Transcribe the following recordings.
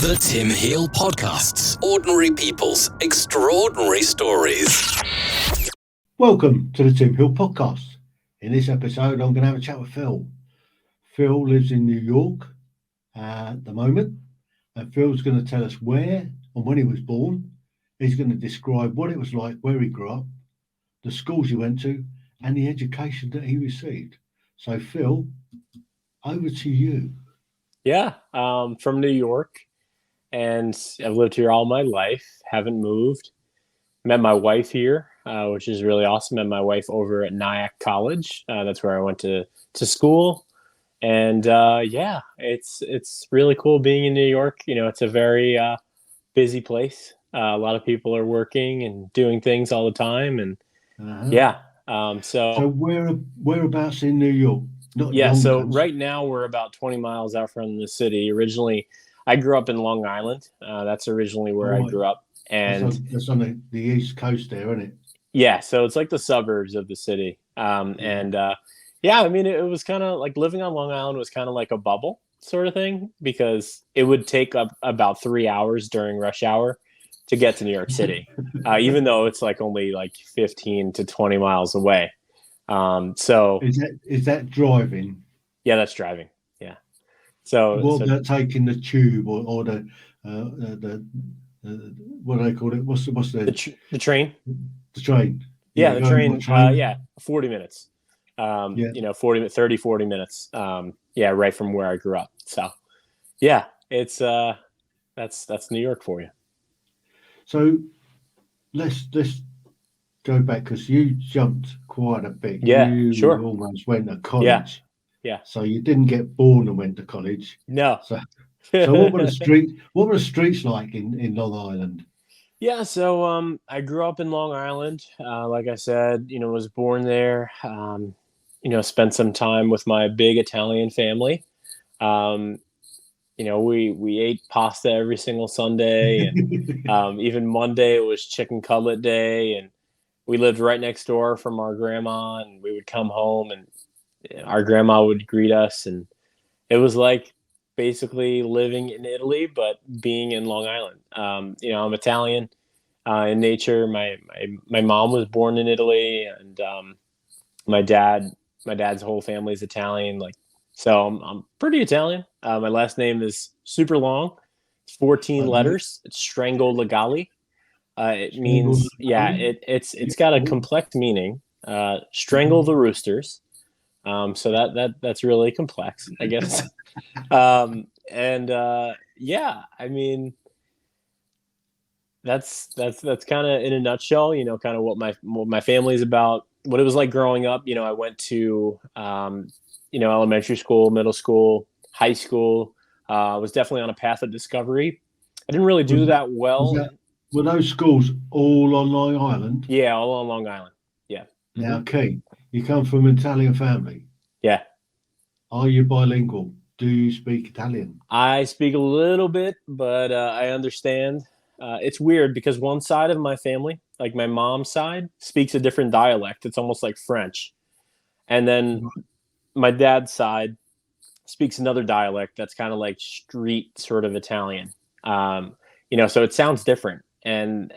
The Tim Heale Podcasts. Ordinary people's extraordinary stories. Welcome to the Tim Heale Podcast. In this episode, I'm going to have a chat with Phil. Phil lives in New York at the moment, and Phil's going to tell us where and when he was born. He's going to describe what it was like where he grew up, the schools he went to, and the education that he received. So, Phil, over to you. Yeah, from New York, and I've lived here all my life, haven't moved. Met my wife here, which is really awesome. Met my wife over at Nyack College. That's where I went to school. And yeah, it's really cool being in New York. You know, it's a very busy place. A lot of people are working and doing things all the time. And yeah, So whereabouts in New York? So right now we're about 20 miles out from the city. Originally, I grew up in Long Island. That's originally where I grew up. And that's on the East Coast there, isn't it? Yeah, so it's like the suburbs of the city. Yeah, I mean, it was kind of like living on Long Island was kind of like a bubble sort of thing, because it would take up about 3 hours during rush hour to get to New York City, even though it's like only like 15 to 20 miles away. So is that driving? Yeah, that's driving. Yeah. So what about taking the tube or the what do they call it? What's the train? The train. Yeah, the train. 40 minutes. You know, 40 minutes. Yeah, right from where I grew up. So yeah, it's that's New York for you. So let's go back, because you jumped quite a bit. Yeah, you sure. Almost went to college. Yeah. So you didn't get born and went to college. No. So what were the streets like in Long Island? Yeah, so I grew up in Long Island. Like I said, you know, was born there. You know, spent some time with my big Italian family. You know, we ate pasta every single Sunday, and even Monday it was chicken cutlet day, and we lived right next door from our grandma, and we would come home and our grandma would greet us, and it was like basically living in Italy but being in Long Island. You know, I'm Italian in nature. My mom was born in Italy, and my dad's whole family is Italian. So I'm pretty Italian. My last name is super long. It's 14 letters. It's Strangolagalli. It means, it's got a complex meaning. Strangle the roosters. So that's really complex, I guess. Yeah, I mean, that's kind of in a nutshell, you know, kind of what my family's about, what it was like growing up. You know, I went to, you know, elementary school, middle school, high school. I was definitely on a path of discovery. I didn't really do that well. Were those schools all on Long Island? Yeah, all on Long Island. Yeah. Now, Kate, you come from an Italian family. Yeah. Are you bilingual? Do you speak Italian? I speak a little bit, but I understand. It's weird because one side of my family, like my mom's side, speaks a different dialect. It's almost like French. And then my dad's side speaks another dialect that's kind of like street sort of Italian. You know, so it sounds different. And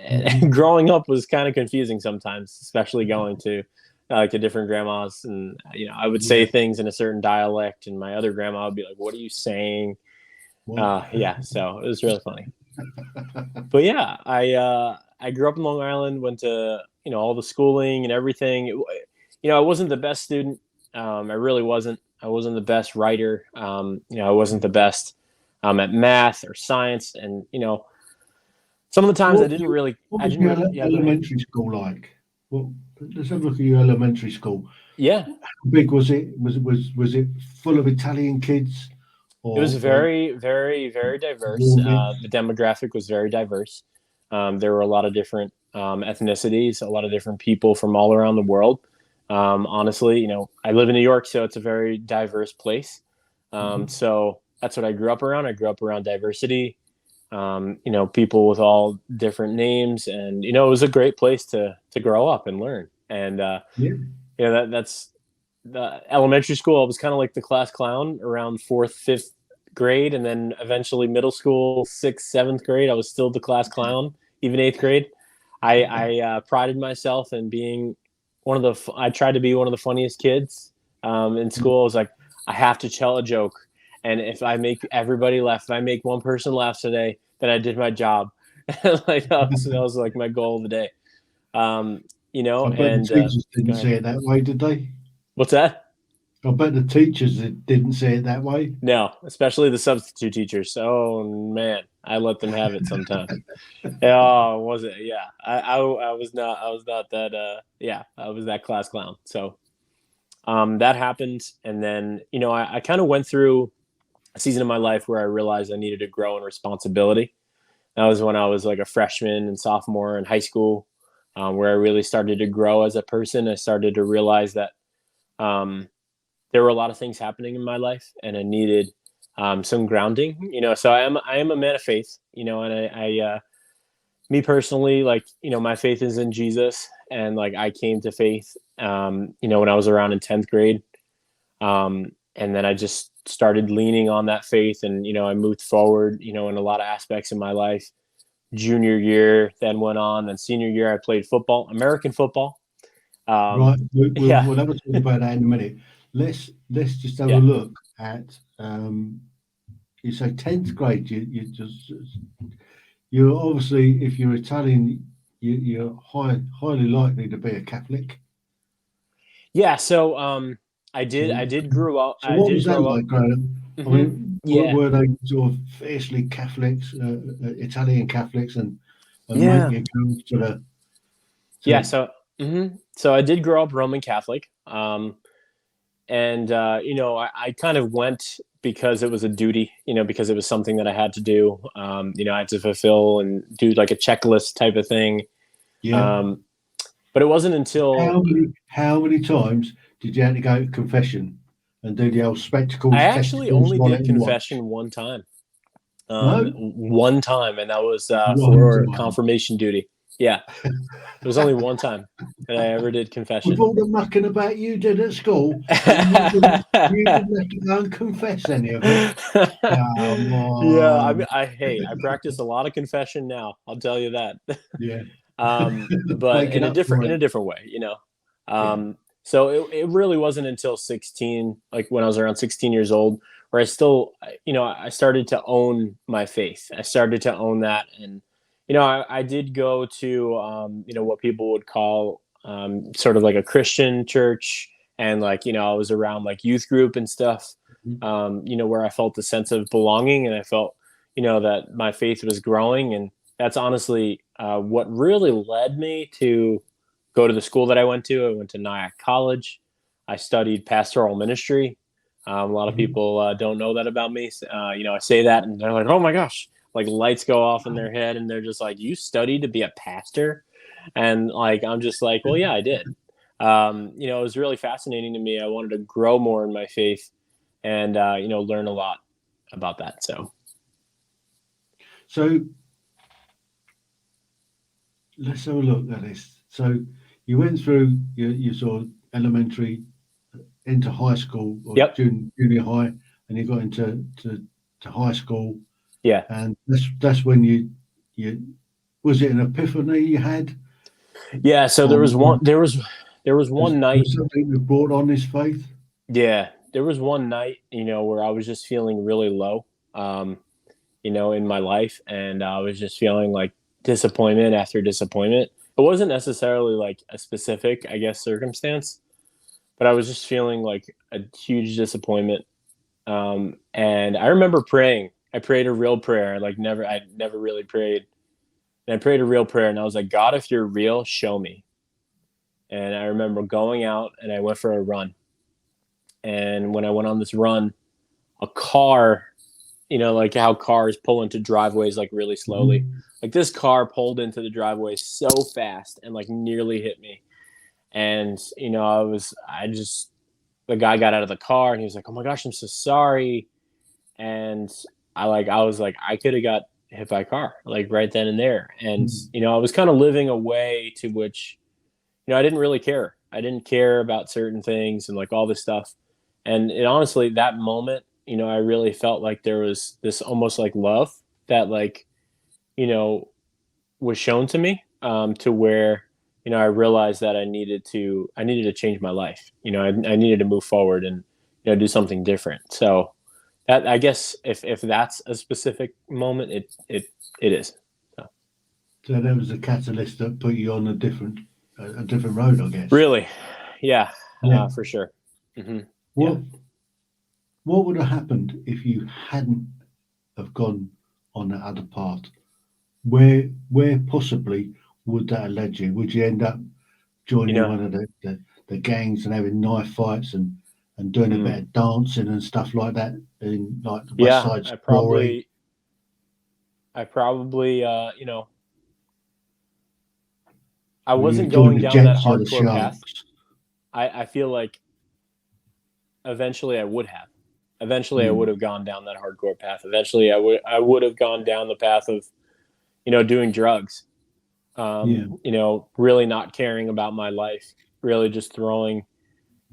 growing up was kind of confusing sometimes, especially going to to different grandmas. And, you know, I would say things in a certain dialect, and my other grandma would be like, "What are you saying?" Yeah, so it was really funny. But yeah, I grew up in Long Island, went to, you know, all the schooling and everything. You know, I wasn't the best student. I really wasn't. I wasn't the best writer. You know, I wasn't the best at math or science. And, you know, some of the times I didn't really. Elementary school like? Well, let's have a look at your elementary school. Yeah. How big was it? Was it full of Italian kids? It was very, very, very diverse. The demographic was very diverse. There were a lot of different ethnicities, a lot of different people from all around the world. Honestly, you know, I live in New York, so it's a very diverse place. So that's what I grew up around. I grew up around diversity, you know, people with all different names, and, you know, it was a great place to grow up and learn. And, you know, that's the elementary school. I was kind of like the class clown around 4th, 5th grade, and then eventually middle school, 6th, 7th grade, I was still the class clown. Even 8th grade, I prided myself in being I tried to be one of the funniest kids in school. I was like, I have to tell a joke, and if I make everybody laugh, if I make one person laugh today, then I did my job. Like that was like my goal of the day. I bet And the teachers go didn't ahead. see it that way, did they? What's that? I bet the teachers didn't see it that way. No, especially the substitute teachers. Oh man, I let them have it sometimes. Oh, was it? Yeah, I was not. I was not that. Yeah, I was that class clown. So that happened, and then I kind of went through a season of my life where I realized I needed to grow in responsibility. That was when I was like a freshman and sophomore in high school, where I really started to grow as a person. I started to realize that there were a lot of things happening in my life, and I needed some grounding. So I am a man of faith. And I me personally, like my faith is in Jesus, and like I came to faith, when I was around in 10th grade, and then I just started leaning on that faith, and I moved forward, in a lot of aspects in my life. Junior year then went on, and senior year I played football, American football. Right. Yeah, We'll have a talk about that in a minute. Let's just have a yeah. look at you say 10th grade. You're obviously, if you're Italian, you're highly likely to be a Catholic. Yeah, so I So, did grow up. so I what did was that grow up. like, Graham? I Hmm. mean, Yeah, were they sort of fiercely Catholics, Italian Catholics, and make yeah, you go to the yeah. to So I did grow up Roman Catholic, and I kind of went because it was a duty, because it was something that I had to do. I had to fulfill and do like a checklist type of thing. yeah? Um, but it wasn't until How many times did you have to go to confession and do the old I spectacles, actually testicles, only on it, did and watch? confession one time. No, One time, and that was one for time. confirmation duty. Yeah, it was only one time that I ever did With confession. all the mucking about you did at school, and you didn't have to go and confess any of it. Come Yeah, I mean, on. I practice a lot of confession now. I'll tell you that. Yeah. But Making up for in a it. different way. Yeah. So it really wasn't until 16, like when I was around 16 years old, where I still, I started to own my faith. I started to own that, and I did go to, what people would call sort of like a Christian church, and like I was around like youth group and stuff, where I felt a sense of belonging, and I felt that my faith was growing, and that's honestly what really led me to go to the school that I went to. I went to Nyack College. I studied pastoral ministry. A lot of Mhm. people don't know that about me. I say that, and they're like, "Oh my gosh!" Like lights go off in their head, and they're just like, "You studied to be a pastor?" And like, I'm just like, "Well, yeah, I did." It was really fascinating to me. I wanted to grow more in my faith, and learn a lot about that. So So let's have a look at this. So you went through your sort of elementary into high school or yep, junior high, and you got into to high school, yeah, and that's when you was it an epiphany you had, yeah. So or there was one night. was something that brought on this faith? Yeah, there was one night, where I was just feeling really low, in my life, and I was just feeling like disappointment after disappointment. It wasn't necessarily like a specific, I guess, circumstance, but I was just feeling like a huge disappointment. And I remember praying. I prayed a real prayer, like I never really prayed. And I prayed a real prayer, and I was like, God, if you're real, show me. And I remember going out, and I went for a run. And when I went on this run, a car, like how cars pull into driveways like really slowly. Mhm. Like this car pulled into the driveway so fast and like nearly hit me. And the guy got out of the car, and he was like, "Oh my gosh, I'm so sorry." And I was like, I could have got hit by a car like right then and there. And Mhm. I was kind of living a way to which I didn't really care. I didn't care about certain things and like all this stuff. And it honestly, that moment, I really felt like there was this almost like love that like, you know, was shown to me, to where, I realized that I needed to change my life. I needed to move forward and, do something different. So that, I guess, if that's a specific moment, it is. So, So that was the catalyst that put you on a different road, I guess. really, yeah, Yeah. for sure. Hmm. Yeah. What what would have happened if you hadn't have gone on that other path? Where possibly would that have led you? Would you end up You joining know, one of the gangs and having knife fights and doing a bit mm, of dancing and stuff like that in like the West yeah, Side I Story? probably, I probably, I Would you wasn't have joined going the down that Jets or the hardcore path. Sharks? I feel like eventually I would have. Eventually, I would Mm, have gone down that hardcore path. Eventually, I would have gone down the path of, doing drugs. yeah, Really not caring about my life, really just throwing,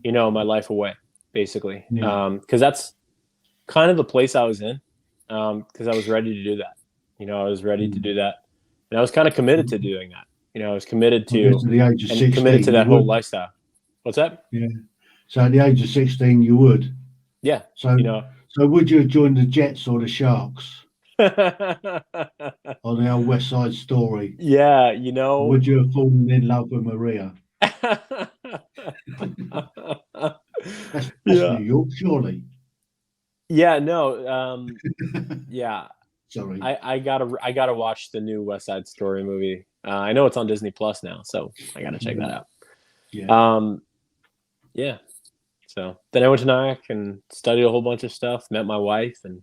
my life away, basically. yeah, Because that's kind of the place I was in. Because I was ready to do that. I was ready to mm. do that, and I was kind of committed to doing that. I was committed I guess to at the age of and committed to 16, you that whole would. lifestyle. What's that? Yeah. So at the age of 16, you would. Yeah, So, you know. so would you have joined the Jets or the Sharks on the old West Side Story? Yeah, Or would you have fallen in love with Maria? That's New yeah, York, surely. yeah, no, yeah, Sorry. I gotta watch the new West Side Story movie. I know it's on Disney Plus now, so I gotta check that Mm, out. yeah, Yeah. So then I went to Nyack and studied a whole bunch of stuff. Met my wife, and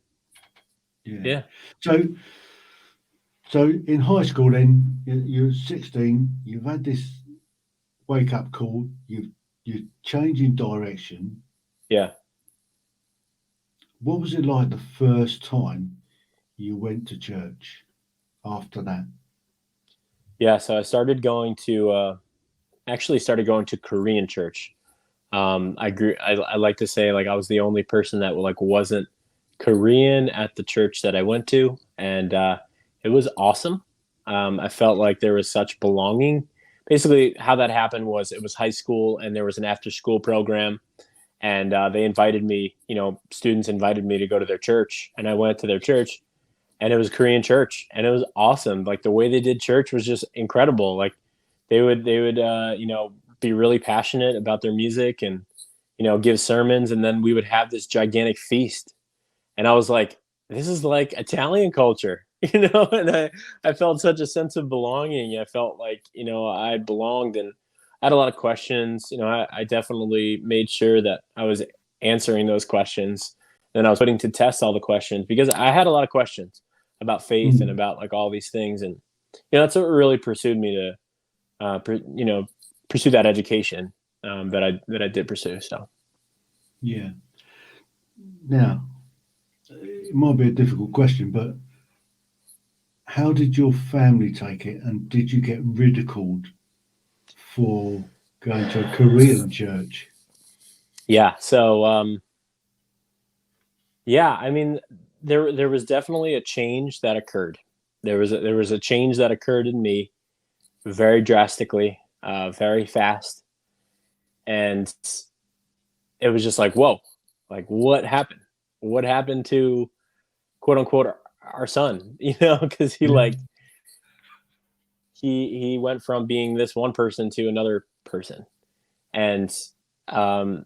yeah. yeah, So, so in high school, then you're 16. You've had this wake up call. You're changing direction. yeah, What was it like the first time you went to church after that? yeah. So I started going to actually started going to Korean church. I grew. I like to say like I was the only person that like wasn't Korean at the church that I went to, and it was awesome. I felt like there was such belonging. Basically, how that happened was it was high school, and there was an after school program, and they invited me. Students invited me to go to their church, and I went to their church, and it was Korean church, and it was awesome. Like the way they did church was just incredible. Like they would be really passionate about their music and give sermons, and then we would have this gigantic feast. And I was like, this is like Italian culture, and I felt such a sense of belonging. I felt like, I belonged, and I had a lot of questions. I definitely made sure that I was answering those questions. And I was putting to test all the questions because I had a lot of questions about faith and Mm, about like all these things. And, that's what really pursued me to, pursue that education, that I did pursue. So, yeah. Now, it might be a difficult question, but how did your family take it, and did you get ridiculed for going to a Korean church? yeah. So, yeah, I mean, there was definitely a change that occurred. There was a change that occurred in me very drastically, very fast, and it was just like, whoa, like what happened? What happened to quote unquote our son? Because he Yeah, like he went from being this one person to another person, and um,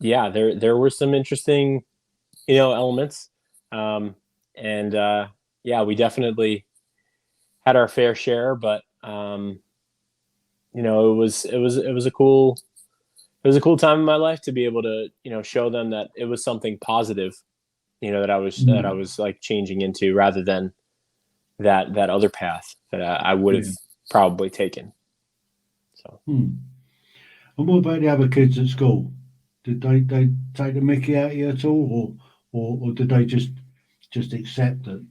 yeah, there were some interesting elements, um, and yeah, we definitely had our fair share, but it was a cool time in my life to be able to show them that it was something positive, that I was like changing into rather than that other path that I would have yeah. probably taken. So Hmm. And what about the other kids at school? Did they take the Mickey out of you at all, or did they just accept that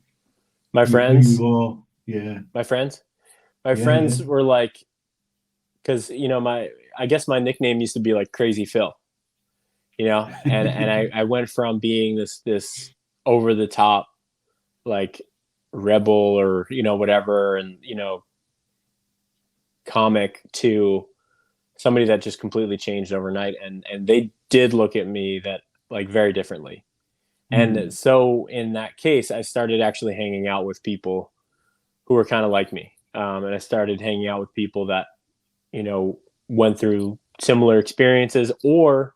my you who friends, you are? Yeah, my friends, my yeah, yeah. friends were like, because my I guess my nickname used to be like Crazy Phil, and I went from being this over the top like rebel or whatever, and comic to somebody that just completely changed overnight, and they did look at me that like very differently. And so in that case, I started actually hanging out with people who were kind of like me. And I started hanging out with people that, went through similar experiences, or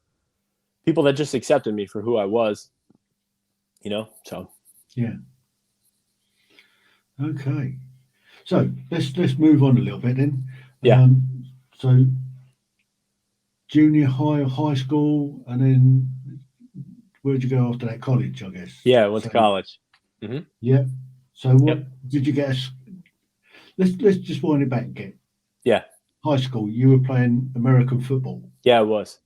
people that just accepted me for who I was, so. Yeah. Okay. So let's move on a little bit then. Yeah. So junior high school, and then where'd you go after that? College, I guess. Yeah, I went So, to college. yeah. So what Yep. did you get? Let's just wind it back and get Yeah. high school. You were playing American football. Yeah, I was.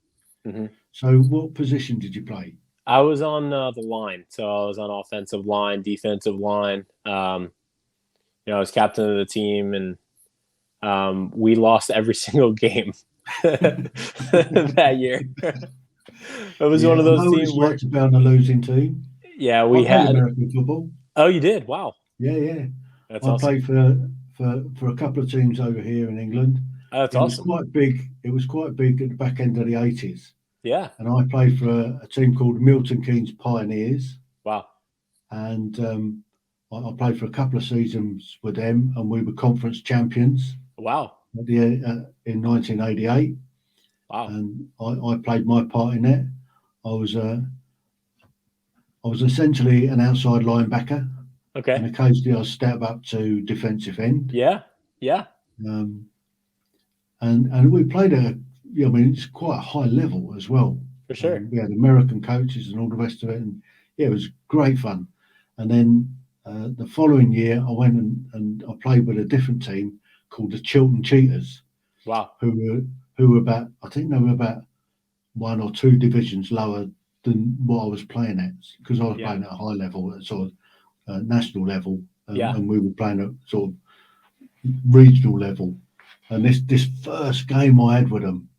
So what position did you play? I was on the line. So I was on offensive line, defensive line. I was captain of the team, and we lost every single game that year. It was one of I those know what teams it's where, like to be on a losing team. yeah, I we played had. American football. Oh, you did? Wow, Yeah. that's I awesome. played for a couple of teams over here in England. Oh, that's It was awesome. quite big. It was quite big at the back end of the 80s. Yeah. And I played for a team called Milton Keynes Pioneers. Wow. And I played for a couple of seasons with them, and we were conference champions Wow. in 1988. Wow. And I played my part in it. I was essentially an outside linebacker, Okay. and occasionally I step up to defensive end. Yeah. Yeah. And we played it's quite a high level as well. For sure. We had American coaches and all the rest of it, and yeah, it was great fun. And then the following year, I went and I played with a different team called the Chiltern Cheetahs, Wow. who were about, I think they were about one or two divisions lower than what I was playing at, because I was Yeah. playing at a high level, at sort of national level, Yeah. and we were playing at sort of regional level. And this first game I had with them,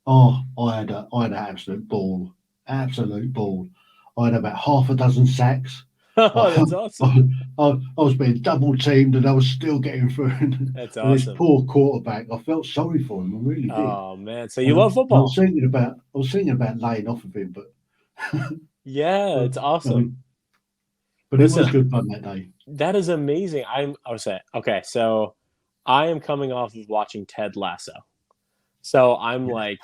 I had an absolute ball. I had about half a dozen sacks. Oh, I, that's awesome. I was being double teamed, and I was still getting through. That's And this awesome. poor quarterback, I felt sorry for him. I really did. Oh man, so And you love I was football? thinking about laying off of him, but Yeah, but, it's I awesome. mean, but it was Listen, good fun that day. that is amazing. I was saying, okay, so I am coming off of watching Ted Lasso. So I'm like,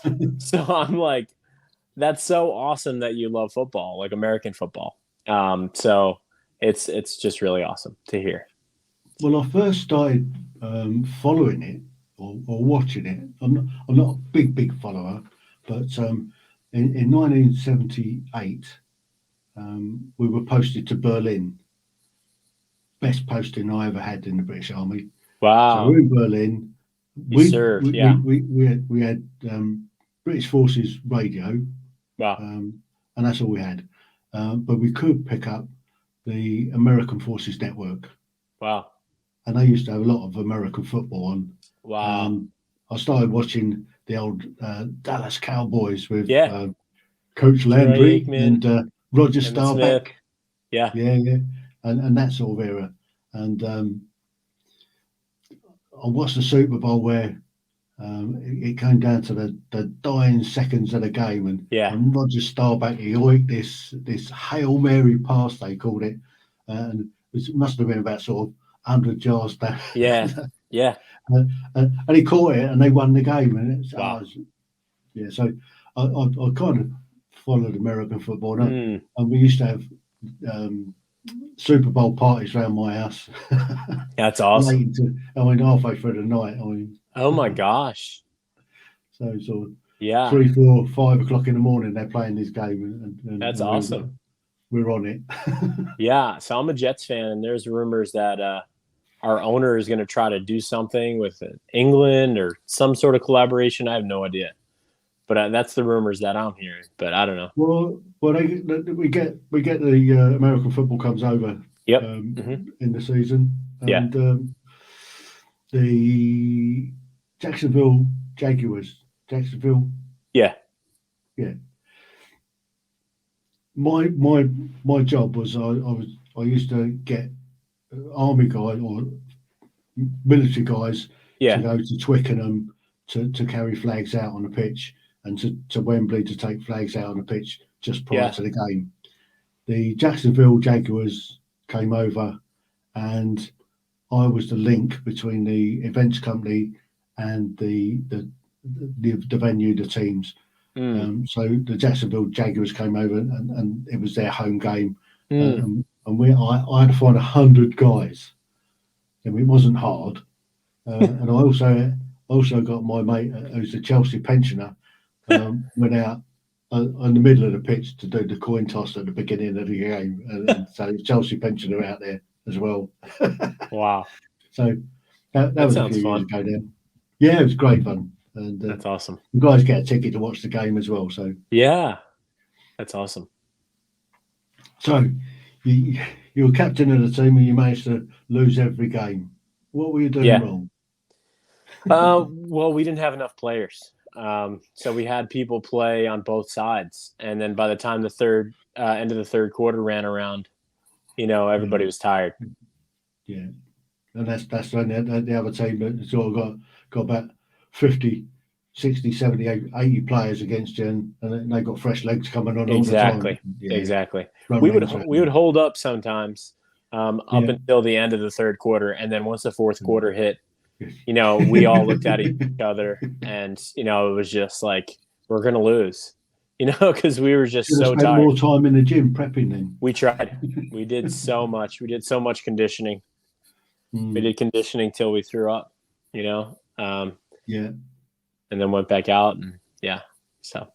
that's so awesome that you love football, like American football. So it's just really awesome to hear. Well, I first started following it or watching it. I'm not a big follower, but in 1978, we were posted to Berlin. Best posting I ever had in the British Army. So Wow. we're in Berlin. You served, yeah. We had British Forces radio, Wow. and that's all we had. But we could pick up the American Forces network, Wow. and they used to have a lot of American football on. Wow. I started watching the old Dallas Cowboys with Yeah. Coach Troy Landry Aikman, and Roger Emmitt Smith. Staubach. Yeah. Yeah, and that sort of era. And I watched the Super Bowl where it came down to the dying seconds of the game, Yeah. and Roger Staubach, he oiked this Hail Mary pass, they called it, and it must have been about sort of 100 yards down. Yeah. Yeah. And he caught it, and they won the game. And Wow. so I kind of followed American football, Mm, and we used to have Super Bowl parties around my house. that's awesome. Halfway through the night. Oh my gosh. So sort of Yeah. 3, 4, 5 o'clock in the morning, they're playing this game, That's and awesome. we're on it. Yeah. So I'm a Jets fan, and there's rumors that our owner is going to try to do something with England or some sort of collaboration. I have no idea, but that's the rumors that I'm hearing. But I don't know. Well, we get the American football comes over. Yep. In the season, Yeah. and the Jacksonville Jaguars, Yeah. my job was I used to get army guys or military guys to Yeah. go to Twickenham to carry flags out on the pitch and to Wembley to take flags out on the pitch just prior Yeah. to the game. The Jacksonville Jaguars came over, and I was the link between the events company and the venue, the teams. Mm. So the Jacksonville Jaguars came over, and it was their home game, Mm. and I had to find 100 guys. And it wasn't hard. And I also got my mate, who's a Chelsea pensioner, went out in the middle of the pitch to do the coin toss at the beginning of the game, and so Chelsea pensioner out there as well. Wow. So that That was a sounds few years fun. ago now. Yeah, it was great fun, and That's awesome. you guys get a ticket to watch the game as well. Yeah. That's awesome. So you you were captain of the team, and you managed to lose every game. What were you doing Yeah. wrong? Well, we didn't have enough players. So we had people play on both sides. And then by the time the end of the third quarter ran around, everybody was tired. Yeah, and that's when the other team that sort of got about 50, 60, 70, 80 players against you, and they got fresh legs coming on all the time. Exactly. Yeah, Exactly. run We would rings around. we would hold up sometimes up Yeah. until the end of the third quarter. And then once the fourth quarter hit, Yeah. we all looked at each other and, it was just like, we're going to lose, because we were just Should have so spent tired. more time in the gym prepping then. We tried. We did so much. We did so much conditioning. We did conditioning till we threw up, Yeah. and then went back out. And yeah. So,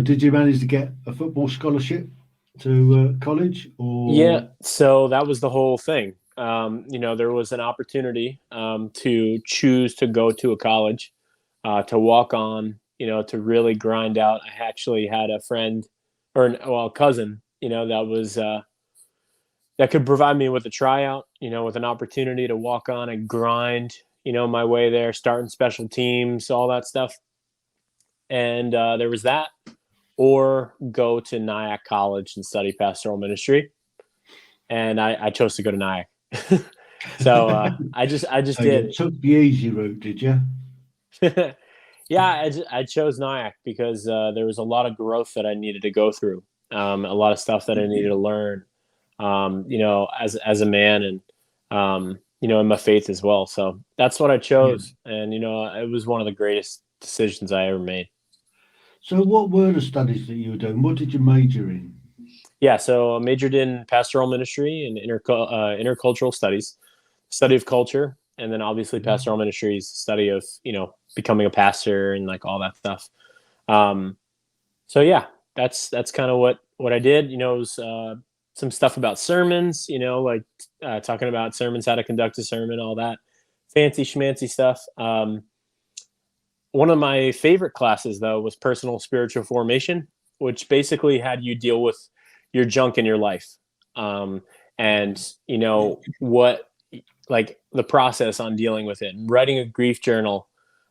did you manage to get a football scholarship to college? Or Yeah. So that was the whole thing. There was an opportunity to choose to go to a college, to walk on, to really grind out. I actually had a friend a cousin, that could provide me with a tryout, with an opportunity to walk on and grind, my way there, starting special teams, all that stuff. And there was that, or go to Nyack College and study pastoral ministry. And I chose to go to Nyack. So I just so did. you took the easy route, did you? Yeah, I chose Nyack because there was a lot of growth that I needed to go through, a lot of stuff that I needed to learn, as a man, and in my faith as well. So that's what I chose, and it was one of the greatest decisions I ever made. So, what were the studies that you were doing? What did you major in? Yeah, so I majored in pastoral ministry and intercultural studies, study of culture, and then obviously pastoral ministry is study of becoming a pastor and like all that stuff. So yeah, that's kind of what I did. It was some stuff about sermons, like talking about sermons, how to conduct a sermon, all that fancy schmancy stuff. One of my favorite classes, though, was personal spiritual formation, which basically had you deal with your junk in your life, and what, like, the process on dealing with it, and writing a grief journal.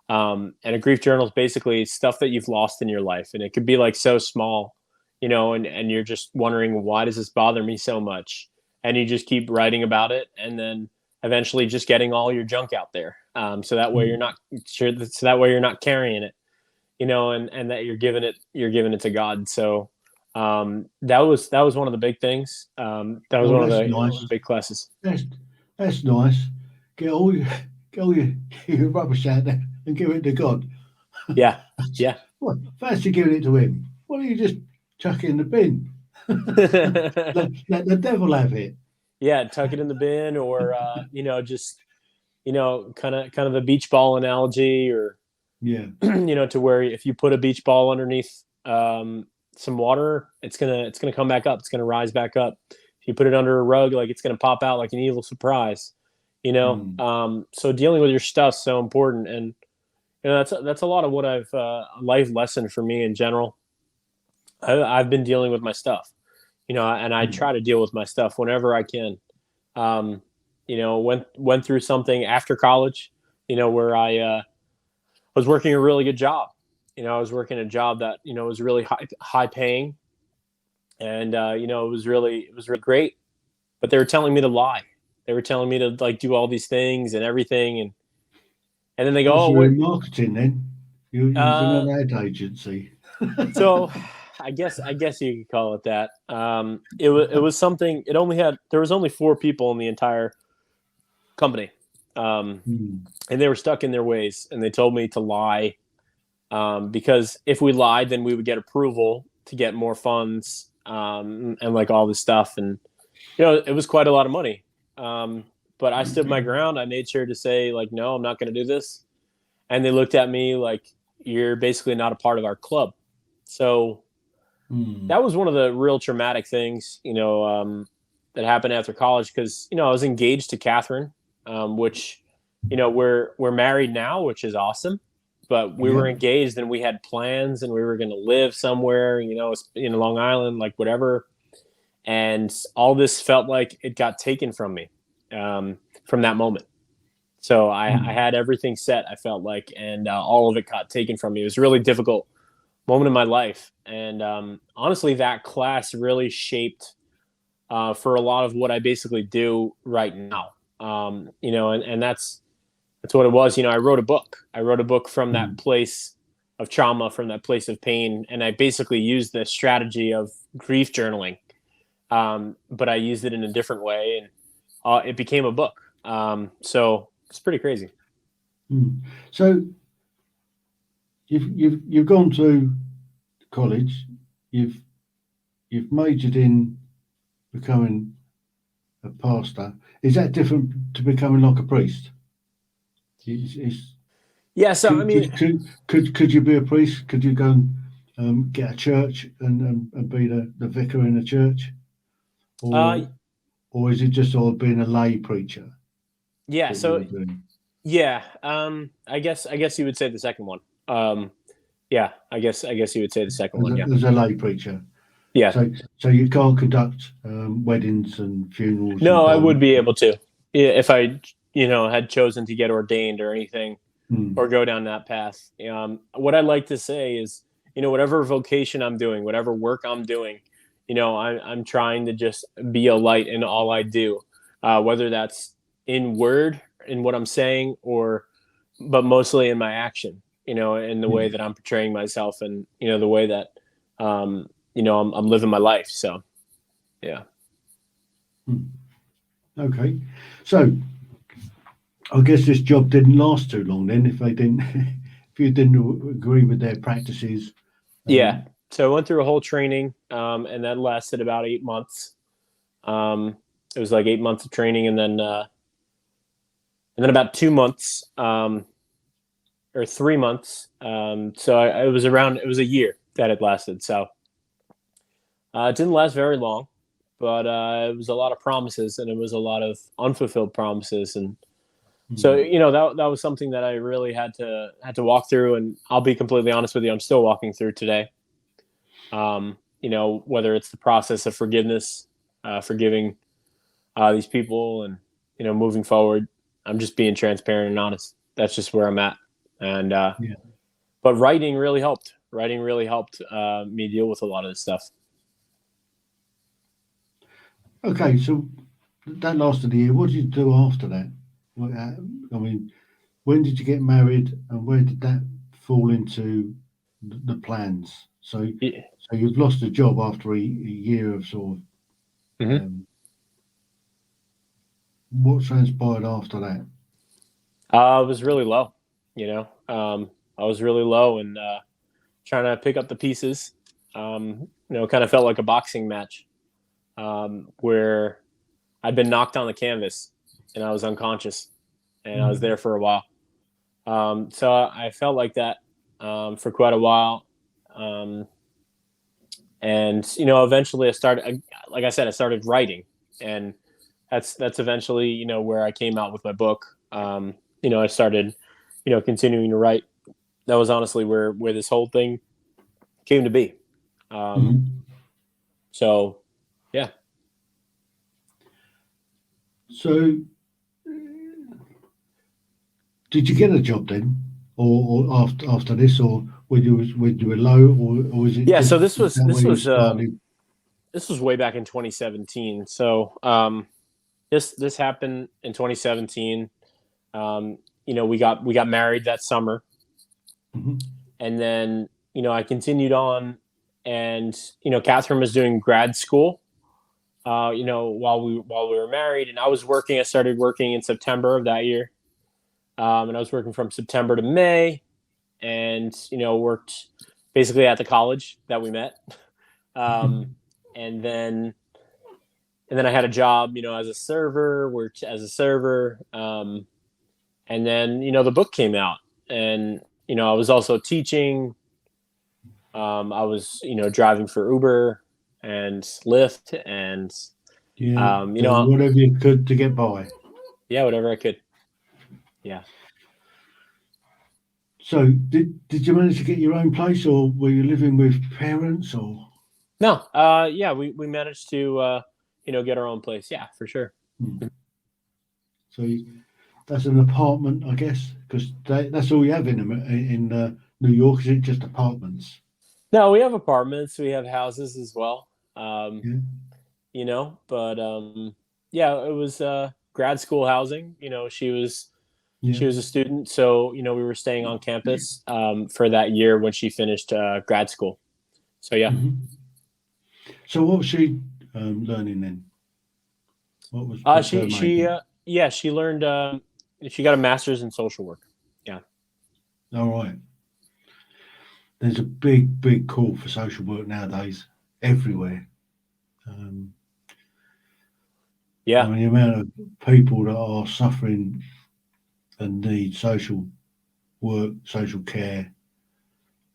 And a grief journal is basically stuff that you've lost in your life, and it could be like so small, and you're just wondering, why does this bother me so much? And you just keep writing about it, and then eventually just getting all your junk out there, so that way you're not carrying it, and that you're giving it to God. So that was one of the big things. That was one of the big classes. That's nice. Get all your rubbish out there and give it to God. Yeah. Well, first you're giving it to him. Why don't you just chuck it in the bin? let the devil have it. Yeah, tuck it in the bin, or just kind of a beach ball analogy, or to where if you put a beach ball underneath some water, it's gonna come back up. It's gonna rise back up. If you put it under a rug, like, it's gonna pop out like an evil surprise. So dealing with your stuff's so important, and that's a lot of what I've a life lesson for me in general. I've been dealing with my stuff, and I try to deal with my stuff whenever I can. Went through something after college, where I was working a really good job, I was working a job that, was really high paying. And, it was really great, but they were telling me to lie. They were telling me to like do all these things and everything. And then they go, Oh, oh, so you're what, in marketing then? You was in uh, an ad agency. so I guess you could call it that. It was something, there was only 4 people in the entire company. Hmm. And they were stuck in their ways, and they told me to lie, because if we lied, then we would get approval to get more funds, and like all this stuff. And it was quite a lot of money. Um, but I stood my ground. I made sure to say like, no, I'm not going to do this. And they looked at me like, you're basically not a part of our club. So Hmm. that was one of the real traumatic things, that happened after college, because I was engaged to Catherine, which we're married now, which is awesome. But we Yeah. were engaged, and we had plans, and we were going to live somewhere, in Long Island, like whatever. And all this felt like it got taken from me, from that moment. So I Hmm. had everything set, I felt like, and all of it got taken from me. It was a really difficult moment in my life. And honestly, that class really shaped, for a lot of what I basically do right now. And that's what it was. I wrote a book. I wrote a book from that Hmm. place of trauma, from that place of pain, and I basically used the strategy of grief journaling, but I used it in a different way, and it became a book. So it's pretty crazy. Hmm. So you've gone to college. You've you've majored in becoming a pastor. Is that different to becoming like a priest? Is Yeah. So I could, mean, could you be a priest? Could you go and get a church and be the vicar in a church, uh, or is it just all being a lay preacher yeah. that you So were doing? yeah. I guess you would say the second one. Um, yeah. I guess you would say the second one. Yeah. As a lay preacher, Yeah. so you can't conduct weddings and funerals and No, I bar would be mitzvahs. able to, if I, had chosen to get ordained or anything, or Hmm. go down that path. What I like to say is, whatever vocation I'm doing, whatever work I'm doing, I'm trying to just be a light in all I do, whether that's in word, in what I'm saying, but mostly in my action, in the way Yeah. that I'm portraying myself, and, the way that, I'm living my life. So, yeah. Hmm. Okay, so I guess this job didn't last too long then. If they didn't, if you didn't agree with their practices, Yeah. um, So I went through a whole training, and that lasted about 8 months. Um, it was like 8 months of training, and then about 2 months, or 3 months. So it was a year that it lasted. So it didn't last very long, but it was a lot of promises, and it was a lot of unfulfilled promises. And so, hmm, that was something that I really had to walk through. And I'll be completely honest with you, I'm still walking through today. Whether it's the process of forgiveness, forgiving these people, and moving forward. I'm just being transparent and honest. That's just where I'm at. And yeah. but writing really helped. Writing really helped me deal with a lot of this stuff. Okay, so that lasted a year. What did you do after that? I mean, when did you get married, and where did that fall into the plans? So you've lost a job after a year of sort of Mm-hmm. what transpired after that? I was really low. I was really low, and trying to pick up the pieces. Kind of felt like a boxing match, where I'd been knocked on the canvas, and I was unconscious, and I was Hmm. there for a while. So I felt like that, for quite a while. Um, and eventually like I said, I started writing, and that's eventually, where I came out with my book. I started, continuing to write. That was honestly where this whole thing came to be. Um, Hmm. so yeah. So did you get a job then? or after this, or when you were low, or was it Yeah. just So this was that this where you was started? this was way back in 2017. So this happened in 2017. We got married that summer, Mhm. and then I continued on, and Catherine was doing grad school. While we were married, and I was working. I started working in September of that year, and I was working from September to May, and worked basically at the college that we met, um, and then I had a job, as a server, worked as a server, and then the book came out, and I was also teaching. I was driving for Uber and Lyft, and Yeah, you doing know whatever you could to get by. yeah, whatever I could. Yeah. So, did you manage to get your own place, or were you living with parents, or? No. Yeah, we managed to get our own place. Yeah, for sure. Hmm. So that's an apartment, I guess, because that's all you have in New York. Is it just apartments? No, we have apartments. We have houses as well. Um, Yeah, but yeah, it was grad school housing. yeah. She was a student, so we were staying on campus for that year when she finished grad school. So yeah. Mhm. So what was she learning then? What's her She major? yeah, she learned. She got a master's in social work. Yeah. All right. There's a big call for social work nowadays, everywhere. Um, I Yeah. mean, the amount of people that are suffering and need social work, social care.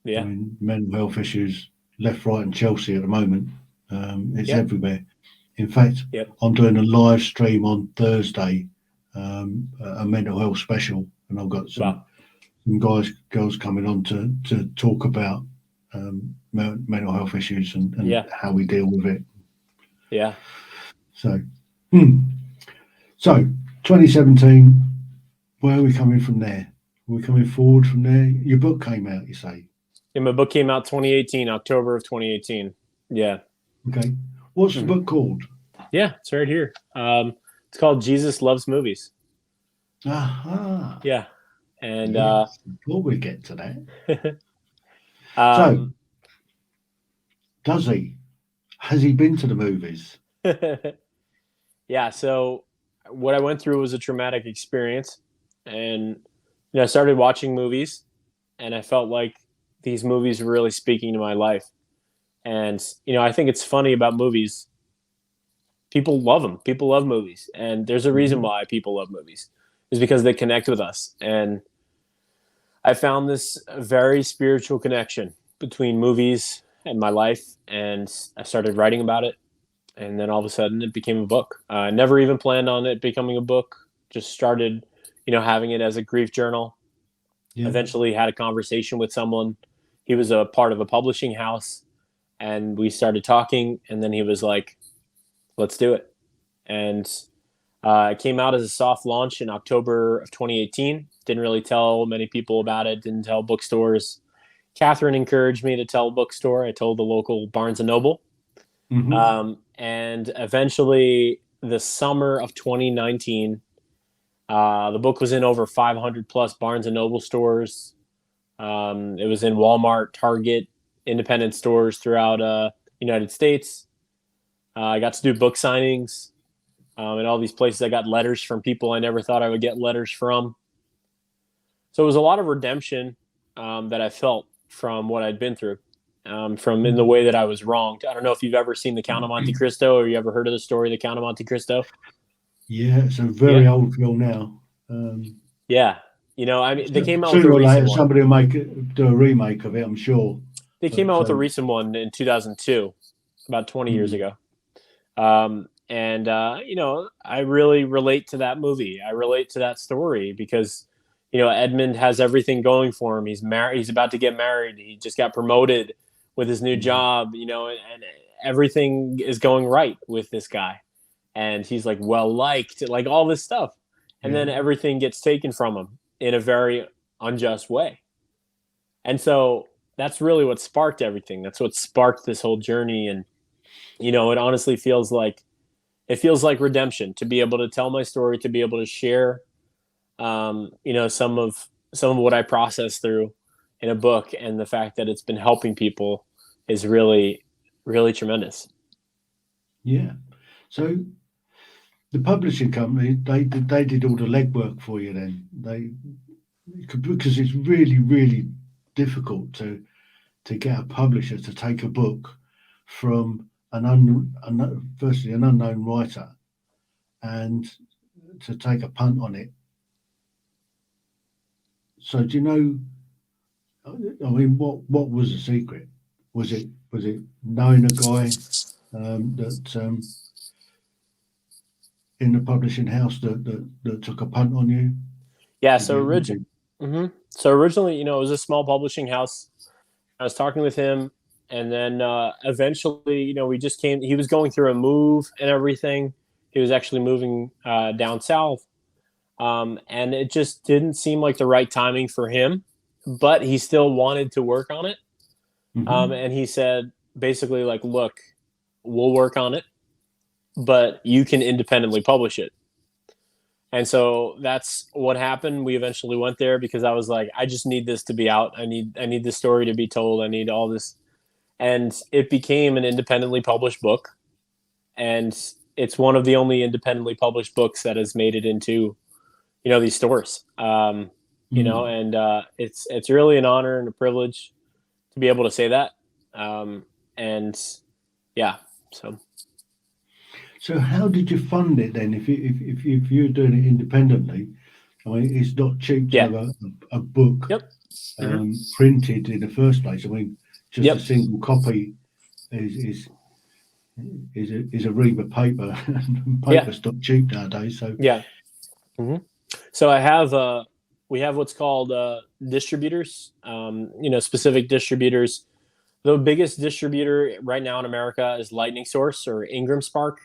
I Yeah. mean, mental health issues left, right, and Chelsea at the moment. It's Yep. everywhere. In fact, Yep. I'm doing a live stream on Thursday, a mental health special, and I've got Wow. some girls coming on to talk about mental health issues and Yeah. how we deal with it. Yeah. So, hmm. So 2017. Where are we coming from there? Are we coming forward from there? Your book came out, you say. And my book came out 2018, October of 2018. Yeah. Okay. What's the Mhm. book called? Yeah, it's right here. It's called Jesus Loves Movies. Aha. Yeah. And Yes. Before we get to that. So, um does he? Has he been to the movies? yeah, so what I went through was a traumatic experience, and I started watching movies, and I felt like these movies were really speaking to my life. And I think it's funny about movies. People love them. People love movies, and there's a reason Mhm. why people love movies. Is because they connect with us. And I found this very spiritual connection between movies and my life, and I started writing about it. And then all of a sudden, it became a book. I never even planned on it becoming a book. Just started, having it as a grief journal. Yeah. Eventually, had a conversation with someone. He was a part of a publishing house, and we started talking. And then he was like, "Let's do it." And it came out as a soft launch in October of 2018. Didn't really tell many people about it. Didn't tell bookstores. Catherine encouraged me to tell a bookstore. I told the local Barnes and Noble. Hmm. And eventually, the summer of 2019, the book was in over 500 plus Barnes and Noble stores. It was in Walmart, Target, independent stores throughout United States. I got to do book signings in all these places. I got letters from people I never thought I would get letters from. So it was a lot of redemption that I felt from what I'd been through, from in the way that I was wronged. I don't know if you've ever seen The Count of Monte Cristo, or you ever heard of the story The Count of Monte Cristo. Yeah, it's a Yeah, very old film now. yeah. I mean, they came out with a Sooner or recent later, one. somebody will do a remake of it, I'm sure. They came But out with a recent one in 2002, about 20 years hmm, ago. And I really relate to that movie. I relate to that story because Edmund has everything going for him. He's married. He's about to get married. He just got promoted with his new yeah, job. And everything is going right with this guy, and he's like well liked, like all this stuff, and yeah, then everything gets taken from him in a very unjust way. And so that's really what sparked everything. That's what sparked this whole journey. And, it honestly feels like redemption to be able to tell my story, to be able to share, some of what I processed through in a book, and the fact that it's been helping people is really, really tremendous. Yeah. So the publishing company, they did all the legwork for you then. Because it's really, really difficult to get a publisher to take a book from firstly an unknown writer and to take a punt on it. So do you know? I mean, what was the secret? Was it knowing a guy that in the publishing house that took a punt on you? Yeah. So originally, it was a small publishing house. I was talking with him, and then eventually, we just came. He was going through a move and everything. He was actually moving down south, and it just didn't seem like the right timing for him. But he still wanted to work on it, and he said basically, like, look, we'll work on it, but you can independently publish it. And so that's what happened. We eventually went there because I was like, I just need this to be out. I need this story to be told. I need all this. And it became an independently published book. And it's one of the only independently published books that has made it into, these stores. And it's really an honor and a privilege to be able to say that. And yeah, so. So how did you fund it then? If you're doing it independently, I mean, it's not cheap to have a book printed in the first place. I mean, just a single copy is a ream of paper, and paper's not cheap nowadays. So so we have what's called distributors. Specific distributors. The biggest distributor right now in America is Lightning Source or Ingram Spark.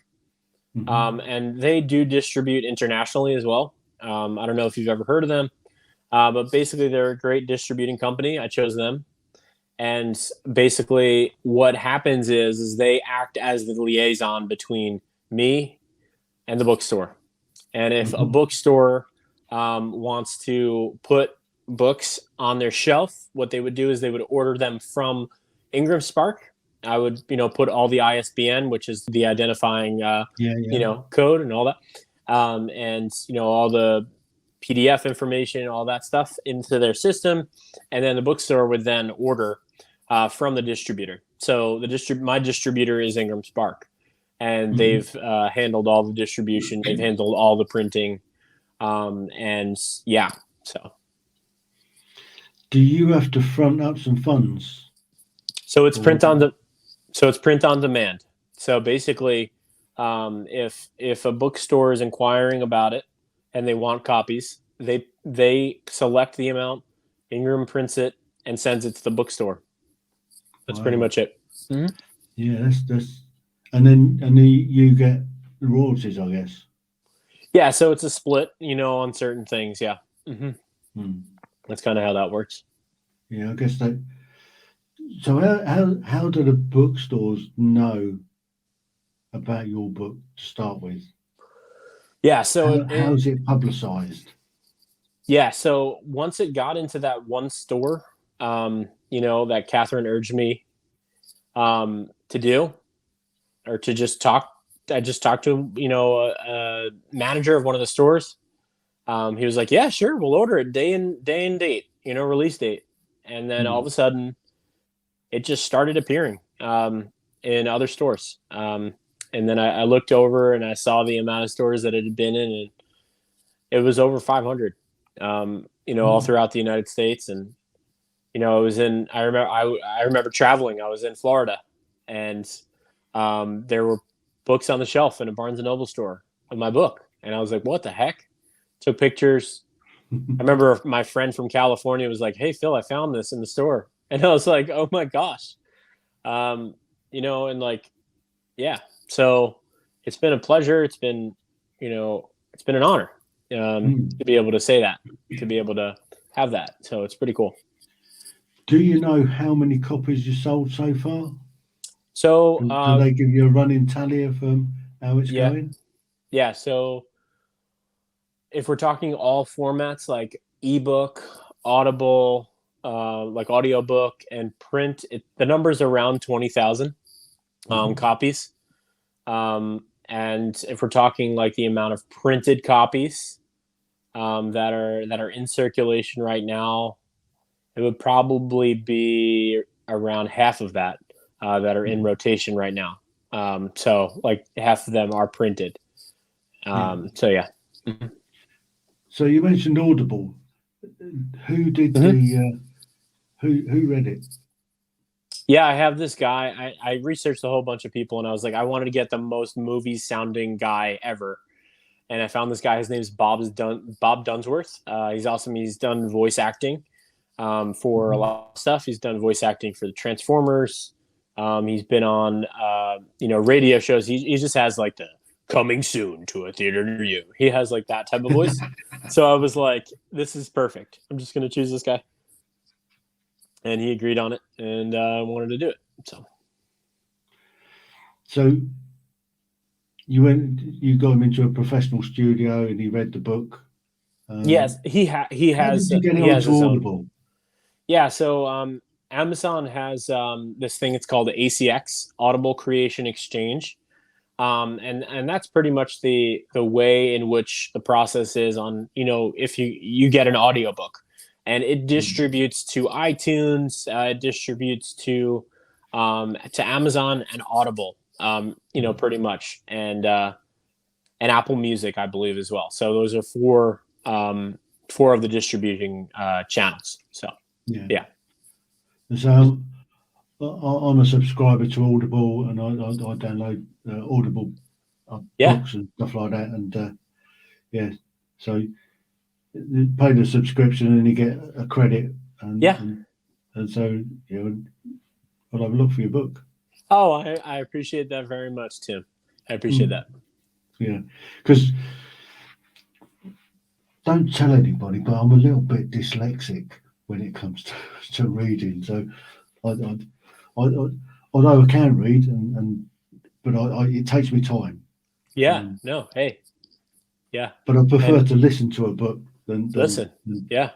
And they do distribute internationally as well. I don't know if you've ever heard of them, but basically they're a great distributing company. I chose them. And basically what happens is they act as the liaison between me and the bookstore. And if a bookstore wants to put books on their shelf, what they would do is they would order them from Ingram Spark. I would, put all the ISBN, which is the identifying, code and all that, and all the PDF information, all that stuff into their system, and then the bookstore would then order from the distributor. So my distributor is Ingram Spark, and they've handled all the distribution, they've handled all the printing, and yeah. So, do you have to front up some funds? So it's print on demand. So basically, if a bookstore is inquiring about it and they want copies, they select the amount, Ingram prints it and sends it to the bookstore. That's pretty much it. Mm-hmm. Yeah, that's and then you get the royalties, I guess. Yeah, so it's a split, on certain things. Yeah, that's kind of how that works. Yeah, I guess that. So how do the bookstores know about your book to start with? Yeah, so how's it publicized? Yeah, so once it got into that one store, that Catherine urged me to do, or to just talk. I just talked to a manager of one of the stores. He was like, "Yeah, sure, we'll order it day and date, release date," and then all of a sudden, it just started appearing in other stores. And then I looked over and I saw the amount of stores that it had been in, and it was over 500, all throughout the United States. And, it was I remember traveling. I was in Florida, and there were books on the shelf in a Barnes & Noble store of my book. And I was like, what the heck? Took pictures. I remember my friend from California was like, "Hey, Phil, I found this in the store." And I was like, oh my gosh, and like, yeah. So it's been a pleasure. It's been, it's been an honor to be able to say that, to be able to have that. So it's pretty cool. Do you know how many copies you sold so far? So Do they give you a running tally of how it's yeah, going? yeah. So if we're talking all formats like ebook, Audible, like audiobook and print, the number's around 20,000 copies. And if we're talking like the amount of printed copies that are in circulation right now, it would probably be around half of that that are in rotation right now. So like half of them are printed. So yeah. Mhm. So you mentioned Audible. Who did the who read it? Yeah, I have this guy. I researched a whole bunch of people, and I was like, I wanted to get the most movie sounding guy ever. And I found this guy. His name's Bob Dunsworth. He's awesome. He's done voice acting for a lot of stuff. He's done voice acting for the Transformers. He's been on radio shows. He just has like the coming soon to a theater near you. He has like that type of voice. So I was like, this is perfect. I'm just gonna choose this guy. And he agreed on it, and wanted to do it. So you got him into a professional studio, and he read the book. Yes, he How has. did you get He it has onto his own. Audible? Yeah, so Amazon has this thing. It's called the ACX, Audible Creation Exchange, and that's pretty much the way in which the process is on. If you get an audiobook, and it distributes to iTunes, it distributes to Amazon and Audible, pretty much, and Apple Music, I believe, as well. So those are four of the distributing channels. So yeah. So I'm a subscriber to Audible, and I download Audible books and stuff like that. And so you pay the subscription and you get a credit. And so I'll have a look for your book. Oh, I appreciate that very much, Tim. I appreciate that. Yeah, because don't tell anybody, but I'm a little bit dyslexic when it comes to reading. So although I can read, but it takes me time. Yeah. No. Hey. Yeah. But I prefer to listen to a book than listen. Yeah.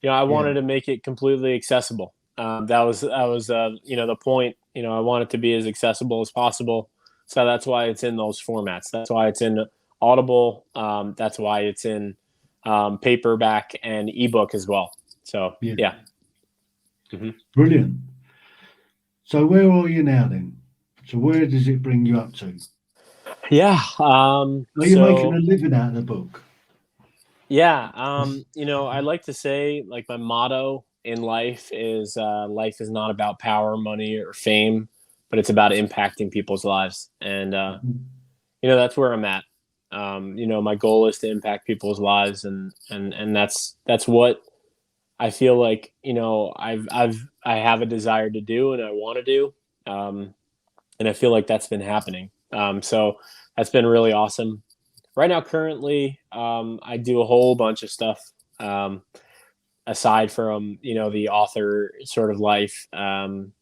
I wanted to make it completely accessible. That was the point. I want it to be as accessible as possible. So that's why it's in those formats. That's why it's in Audible. That's why it's in paperback and ebook as well. So yeah. Mm-hmm. Brilliant. So where are you now then? So where does it bring you up to? Yeah. Are you making a living out of the book? Yeah. I like to say, like, my motto in life is not about power, money, or fame, but it's about impacting people's lives. And, that's where I'm at. My goal is to impact people's lives, and that's what I feel like, I have a desire to do and I want to do. And I feel like that's been happening. So that's been really awesome. Right now, currently, I do a whole bunch of stuff aside from, the author sort of life. I'm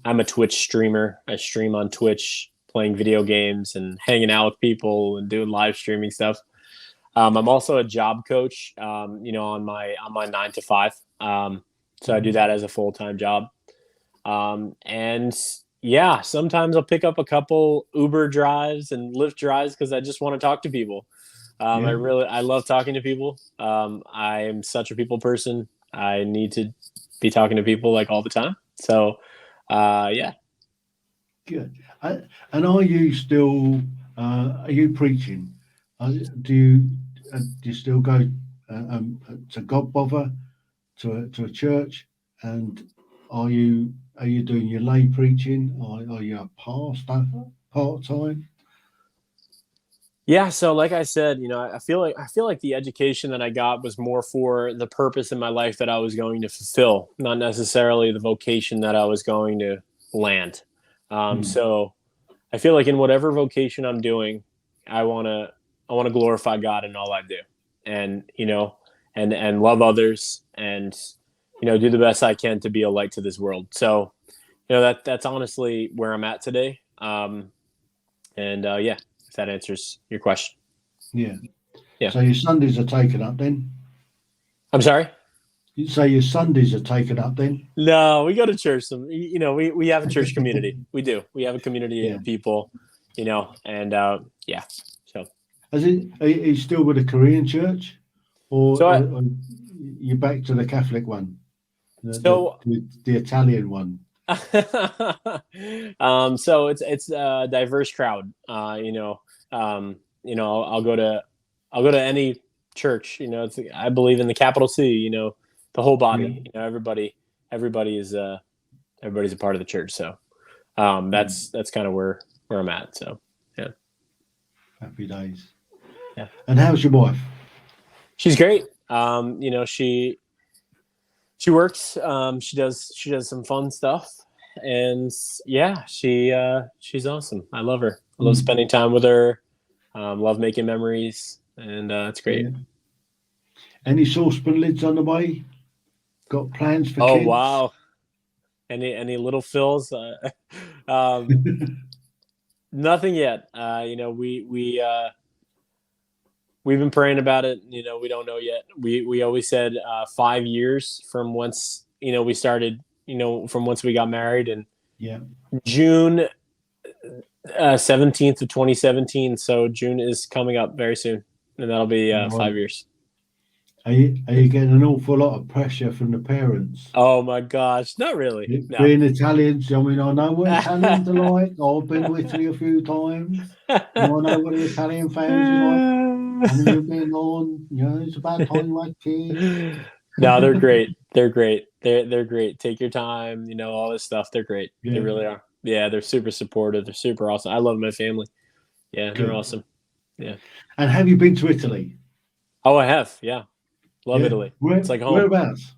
a Twitch streamer. I stream on Twitch, playing video games and hanging out with people and doing live streaming stuff. I'm also a job coach, on my 9 to 5. So I do that as a full-time job. And yeah, sometimes I'll pick up a couple Uber drives and Lyft drives because I just want to talk to people. I love talking to people. I am such a people person. I need to be talking to people like all the time. So, yeah. Good. And are you still? Are you preaching? Do you still go to God Bother to a church? And are you doing your lay preaching? Are you a pastor part time? Yeah, so like I said, I feel like the education that I got was more for the purpose in my life that I was going to fulfill, not necessarily the vocation that I was going to land. So I feel like in whatever vocation I'm doing, I want to glorify God in all I do. And, and love others, and do the best I can to be a light to this world. So that's honestly where I'm at today. Yeah, if that answers your question. Yeah. Yeah. So your Sundays are taken up then? I'm sorry. You say your Sundays are taken up then? No, we go to church. We have a church community. We do. We have a community Yeah. of people, and yeah. So Are you still with a Korean church, or, So I- or you back to the Catholic one, So the Italian one? so it's a diverse crowd. I'll go to any church. I believe in the capital C. The whole body. Everybody is everybody's a part of the church. So that's kind of where I'm at. So yeah. Happy days. Yeah. And how's your wife? She's great. She works. She does some fun stuff, and yeah, she's awesome. I love her. I love spending time with her. Love making memories, and it's great. Yeah. Any saucepan lids on the way? Got plans for Oh kids? wow! Any little fills? Nothing yet. We've been praying about it. We don't know yet. We always said 5 years from once we started. From once we got married, and Yeah. June 17th of 2017. So June is coming up very soon, and that'll be 5 years. Are you getting an awful lot of pressure from the parents? Oh my gosh, not really. No. Being Italians, I mean, I know what Italians are like. I've been to Italy a few times. And I know what the Italian families are like. I mean, you've been on, it's about time you like kids. No, they're great. They're great. They're great. Take your time, all this stuff. They're great. Yeah. They really are. Yeah, they're super supportive. They're super awesome. I love my family. Yeah, they're Good. awesome. Yeah. And have you been to Italy? Oh, I have. Yeah. Love Yeah. Italy. It's like home. Whereabouts?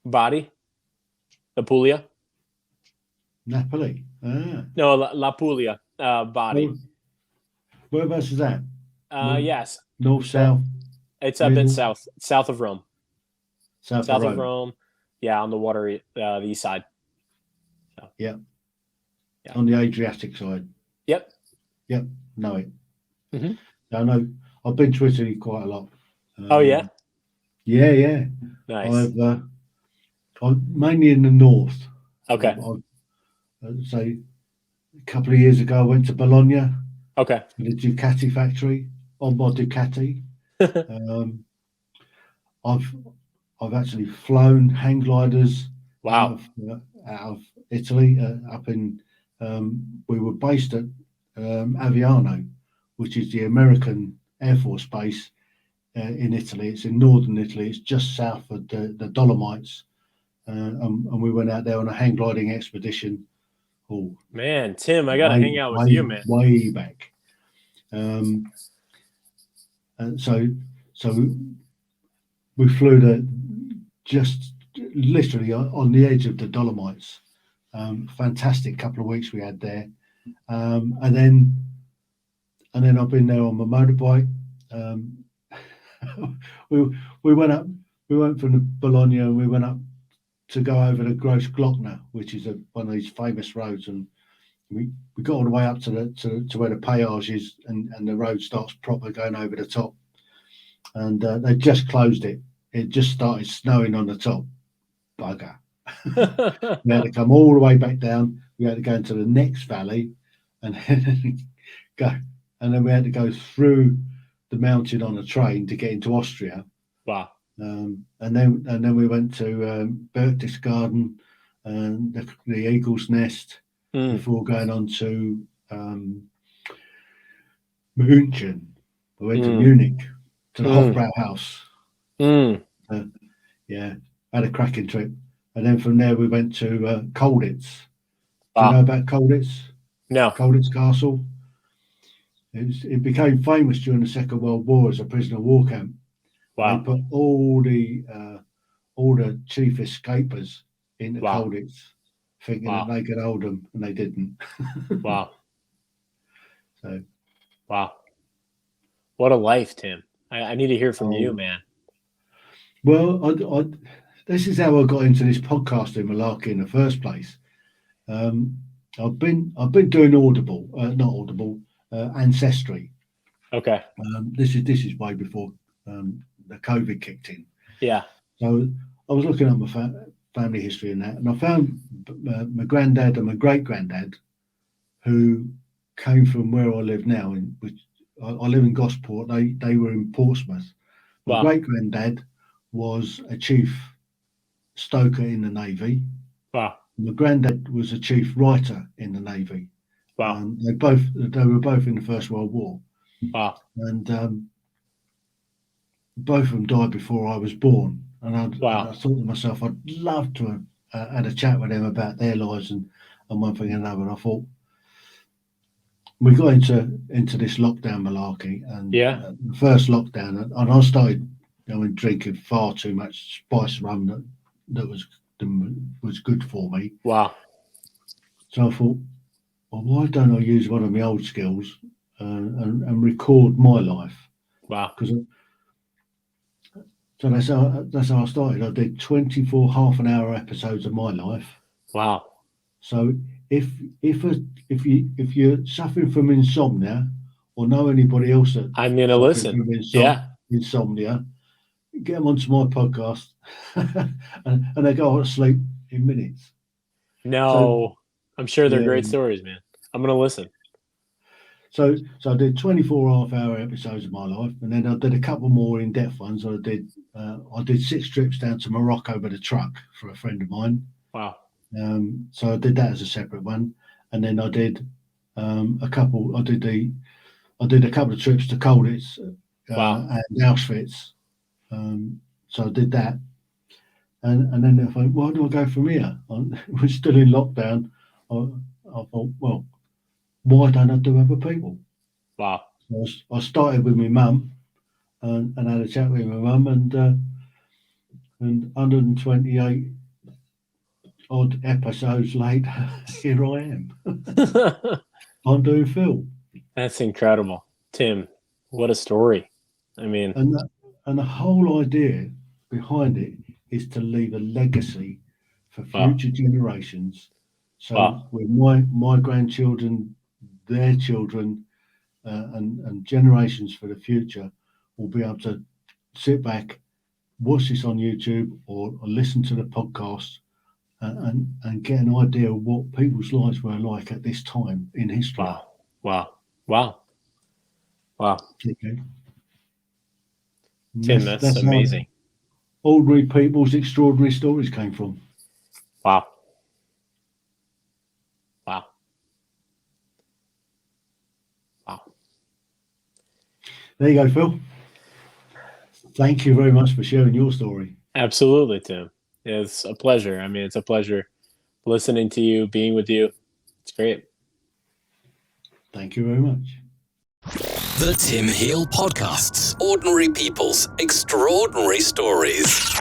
Bari. Apulia. Napoli. Ah. No, La Puglia. Bari. Whereabouts is that? Yes. North, south? It's a bit south of Rome. South of Rome. Yeah, on the water, the east side. So. Yeah. On the Adriatic side. Yep. Know it. Mm-hmm. I know. I've been to Italy quite a lot. Oh yeah. Yeah. Nice. I'm mainly in the north. Okay. So a couple of years ago, I went to Bologna. Okay. To the Ducati factory on my Ducati. I've actually flown hang gliders. Wow. Out of Italy, up in. We were based at Aviano, which is the American Air Force base in Italy. It's in northern Italy. It's just south of the Dolomites, and we went out there on a hang gliding expedition. Oh man, Tim, I gotta hang out with you, man. Way back. And so we flew just literally on the edge of the Dolomites. Fantastic couple of weeks we had there, and then I've been there on my motorbike. We went from the Bologna and we went up to go over the Gross Glockner, which is one of these famous roads, and we got all the way up to where the péage is, and the road starts proper going over the top, and they just closed it. It just started snowing on the top. Bugger. We had to come all the way back down. We had to go into the next valley, and then we had to go through the mountain on a train to get into Austria. Wow. And then we went to Berchtesgaden and the Eagle's Nest before going on to München. We went to Munich to the Hofbrauhaus. Had a cracking trip. And then from there we went to Colditz. Do you know about Colditz? No. Colditz Castle. It became famous during the Second World War as a prisoner of war camp. Wow. They put all the chief escapers into Colditz, thinking that they could hold them, and they didn't. Wow. So. Wow. What a life, Tim. I need to hear from you, man. Well, this is how I got into this podcasting malarkey in the first place. I've been doing Ancestry. Okay. This is way before the COVID kicked in. Yeah. So I was looking at my family history and that, and I found my granddad and my great granddad, who came from where I live now. I live in Gosport. They were in Portsmouth. My Wow. great granddad was a chief stoker in the Navy. Wow. My granddad was a chief writer in the Navy. Wow. They were both in the First World War. Wow. And both of them died before I was born. And I thought to myself, I'd love to have had a chat with them about their lives and one thing and another. And I thought, we got into this lockdown malarkey, and the first lockdown, and I started drinking far too much spice rum that was good for me. Wow. So I thought, well, why don't I use one of my old skills and record my life? Wow. So that's how I started. I did 24 half-an-hour episodes of my life. Wow. So if you're suffering from insomnia or know anybody else that I'm gonna listen. Insomnia, get them onto my podcast, and they go to sleep in minutes. No, I'm sure they're great stories, man. I'm gonna listen. So I did 24 half-hour episodes of my life, and then I did a couple more in-depth ones. I did 6 trips down to Morocco with a truck for a friend of mine. Wow. So I did that as a separate one, and then I did a couple. I did a couple of trips to Colditz and Auschwitz. So I did that, and then I thought, why do I go from here? We're still in lockdown. I thought, well, why don't I do other people? Wow. So I started with my mum and had a chat with my mum, and 128 odd episodes later, here I am. I'm doing Phil. That's incredible, Tim. What a story! I mean, and the whole idea behind it is to leave a legacy for future generations. So when my grandchildren, their children, and generations for the future will be able to sit back, watch this on YouTube or listen to the podcast. And get an idea of what people's lives were like at this time in history. Wow. Okay. Tim, that's amazing. Ordinary people's extraordinary stories came from. Wow. There you go, Phil. Thank you very much for sharing your story. Absolutely, Tim. It's a pleasure. I mean, it's a pleasure listening to you, being with you. It's great. Thank you very much. The Tim Heale Podcasts. Ordinary people's extraordinary stories.